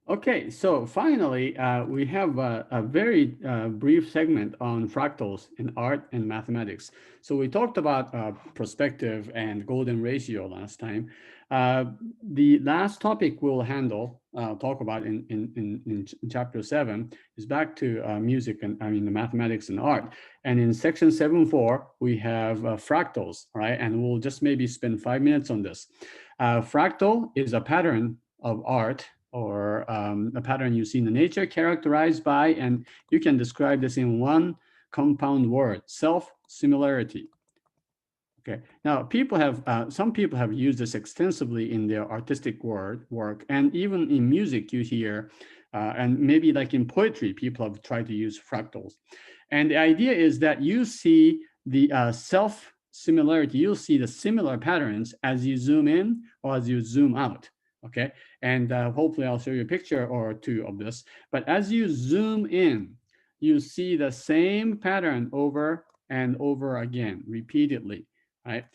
Okay, so finally, we have a very brief segment on fractals in art and mathematics. So we talked about perspective and golden ratio last time. Uh, the last topic we'll talk about in chapter 7 is back to music and I mean the mathematics and art. And in section 7.4, we have fractals, right? And we'll just maybe spend 5 minutes on this. Fractal is a pattern of art or a pattern you see in the nature characterized by, and you can describe this in one compound word, self-similarity. Okay. Now, some people have used this extensively in their artistic work, and even in music, you hear, and maybe like in poetry, people have tried to use fractals. And the idea is that you see the self similarity, you'll see the similar patterns as you zoom in or as you zoom out. Okay. And hopefully, I'll show you a picture or two of this. But as you zoom in, you see the same pattern over and over again, repeatedly, right?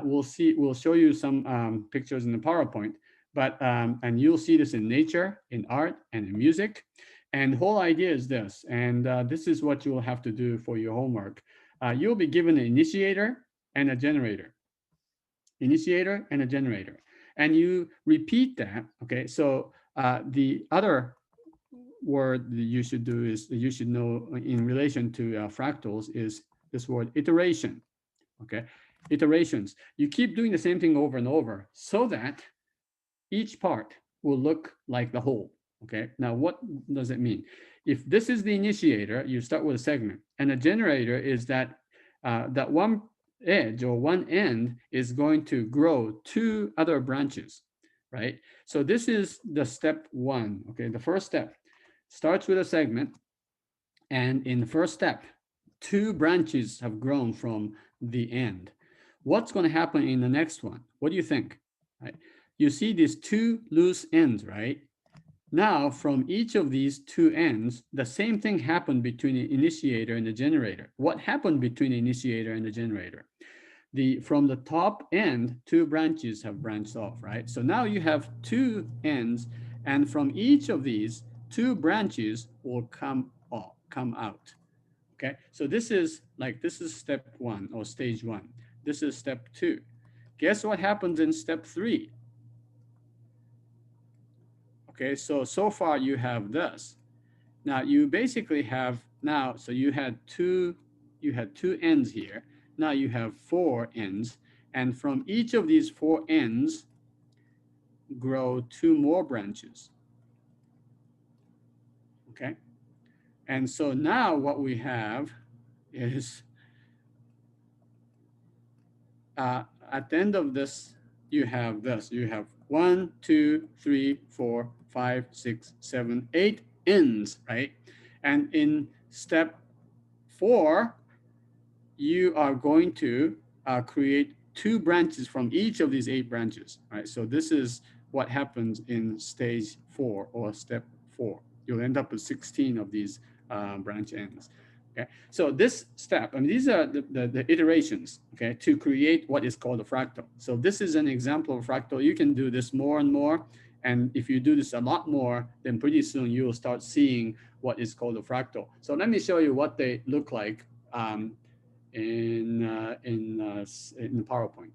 We'll show you some pictures in the PowerPoint, but and you'll see this in nature, in art, and in music. And the whole idea is this, and this is what you'll have to do for your homework. You'll be given an initiator and a generator, initiator and a generator, and you repeat that. Okay, so the other word that you should do is you should know in relation to fractals is this word iteration. Okay, iterations. You keep doing the same thing over and over so that each part will look like the whole. Okay, now what does it mean? If this is the initiator, you start with a segment, and a generator is that that one edge or one end is going to grow two other branches, right? So this is the step one. Okay, the first step starts with a segment, and in the first step, two branches have grown from the end. What's going to happen in the next one? What do you think? Right? You see these two loose ends, right? Now, from each of these two ends, the same thing happened between the initiator and the generator. What happened between the initiator and the generator? From the top end, two branches have branched off, right? So now you have two ends, and from each of these, two branches will come out. Okay, so this is step one or stage one. This is step two. Guess what happens in step three? Okay, so far you have this. Now you basically have now, so you had two ends here. Now you have four ends, and from each of these four ends grow two more branches. Okay, and so now what we have is at the end of this, you have this. You have 1, 2, 3, 4, 5, 6, 7, 8 ends, right? And in step 4, you are going to create two branches from each of these 8 branches, right? So this is what happens in stage 4 or step 4. You'll end up with 16 of these branch ends. Okay, so this step, I mean, these are the iterations, okay, to create what is called a fractal. So this is an example of fractal. You can do this more and more. And if you do this a lot more, then pretty soon you will start seeing what is called a fractal. So let me show you what they look like in the PowerPoint.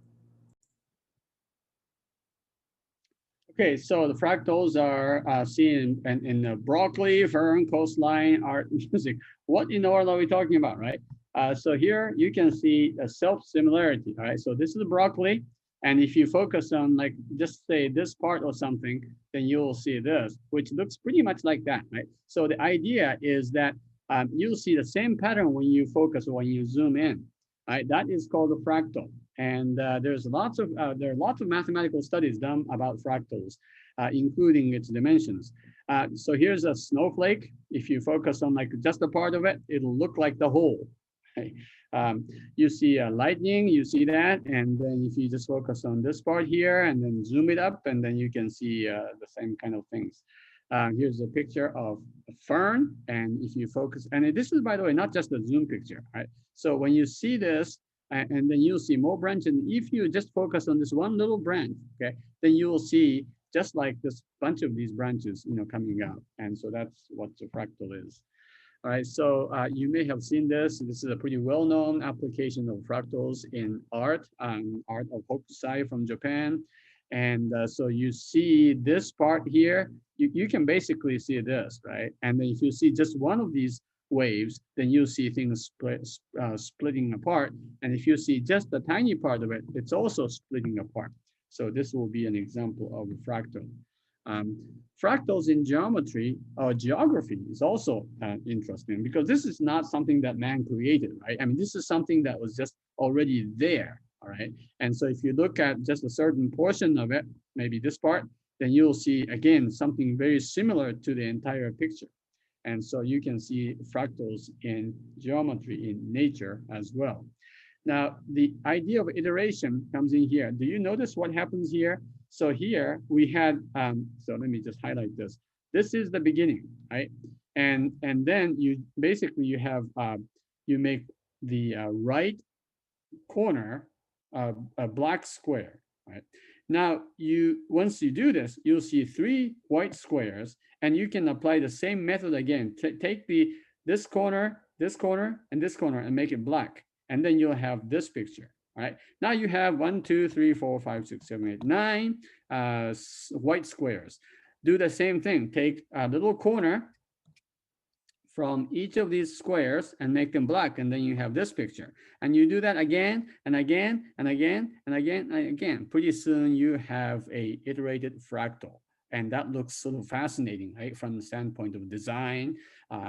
Okay, so the fractals are seen in the broccoli, fern, coastline, art, music. What in the world are we talking about, right? So here you can see a self-similarity, right? So this is the broccoli, and if you focus on like just say this part or something, then you'll see this, which looks pretty much like that, right? So the idea is that you'll see the same pattern when you focus or when you zoom in, right? That is called a fractal. And there are lots of mathematical studies done about fractals, including its dimensions. So here's a snowflake. If you focus on like just a part of it, it'll look like the whole. Okay? You see lightning, you see that, and then if you just focus on this part here and then zoom it up, and then you can see the same kind of things. Here's a picture of a fern, and if you focus, and this is, by the way, not just a zoom picture, right? So when you see this, and then you'll see more branches. And if you just focus on this one little branch, okay, then you will see just like this bunch of these branches, coming out. And so that's what the fractal is. All right, so you may have seen this. This is a pretty well-known application of fractals in art, art of Hokusai from Japan. And so you see this part here, you can basically see this, right? And then if you see just one of these waves, then you see things splitting apart. And if you see just a tiny part of it, it's also splitting apart. So this will be an example of a fractal. Um, Fractals in geometry or geography is also interesting because this is not something that man created, right? I mean, this is something that was just already there, all right? And so if you look at just a certain portion of it, maybe this part, then you'll see, again, something very similar to the entire picture. And so you can see fractals in geometry, in nature as well. Now, the idea of iteration comes in here. Do you notice what happens here? So here we had, so let me just highlight this. This is the beginning, right? And then you basically you have, you make the right corner a black square, right? Now, once you do this, you'll see 3 white squares, and you can apply the same method again. Take this corner, and this corner, and make it black. And then you'll have this picture, right? Now you have 1, 2, 3, 4, 5, 6, 7, 8, 9 white squares. Do the same thing. Take a little corner from each of these squares and make them black, and then you have this picture. And you do that again and again and again and again and again. Pretty soon you have a iterated fractal. And that looks sort of fascinating, right? From the standpoint of design,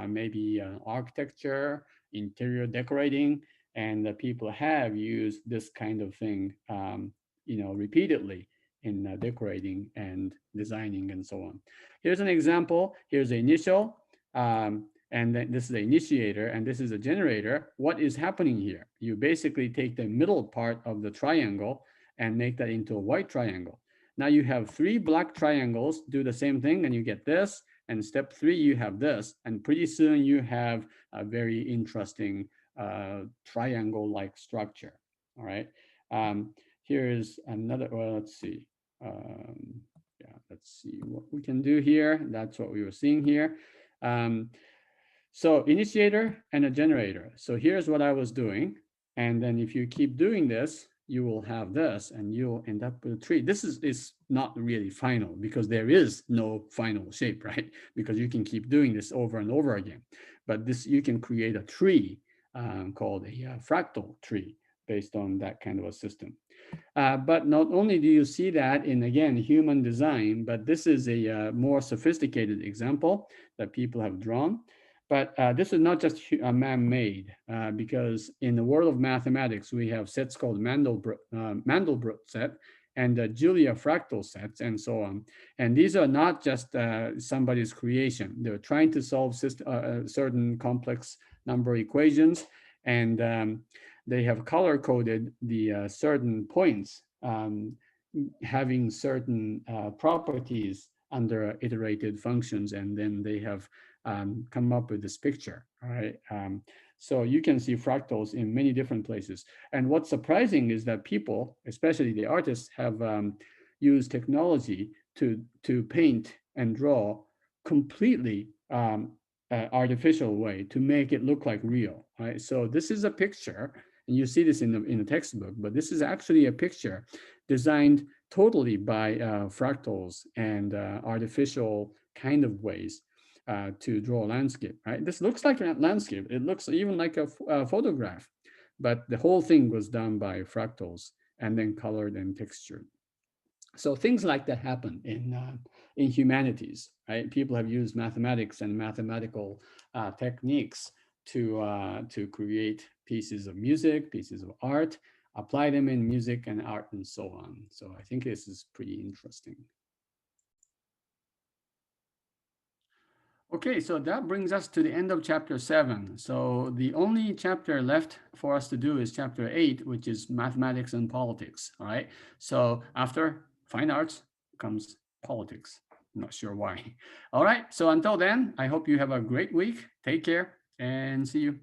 maybe architecture, interior decorating, and people have used this kind of thing, repeatedly in decorating and designing and so on. Here's an example. Here's the initial, and then this is the initiator, and this is a generator. What is happening here? You basically take the middle part of the triangle and make that into a white triangle. Now you have 3 black triangles. Do the same thing, and you get this. And step 3, you have this. And pretty soon you have a very interesting triangle-like structure. All right. Here's another. Well, let's see. Yeah, let's see what we can do here. That's what we were seeing here. So initiator and a generator. So here's what I was doing. And then if you keep doing this, you will have this, and you'll end up with a tree. This is not really final because there is no final shape, right? Because you can keep doing this over and over again. But this, you can create a tree called a fractal tree based on that kind of a system. But not only do you see that in, again, human design, but this is a more sophisticated example that people have drawn. But this is not just man-made, because in the world of mathematics, we have sets called Mandelbrot set and Julia fractal sets and so on. And these are not just somebody's creation. They're trying to solve certain complex number equations, and they have color-coded the certain points having certain properties under iterated functions, and then they have come up with this picture, all right? So you can see fractals in many different places. And what's surprising is that people, especially the artists, have used technology to paint and draw completely artificial way to make it look like real, right? So this is a picture, and you see this in the textbook, but this is actually a picture designed totally by fractals and artificial kind of ways to draw a landscape, right? This looks like a landscape. It looks even like a photograph, but the whole thing was done by fractals and then colored and textured. So things like that happen in humanities, right? People have used mathematics and mathematical techniques to create pieces of music, pieces of art, apply them in music and art and so on. So I think this is pretty interesting. Okay, so that brings us to the end of chapter 7. So the only chapter left for us to do is chapter 8, which is mathematics and politics. All right. So after fine arts comes politics. I'm not sure why. All right. So until then, I hope you have a great week. Take care and see you.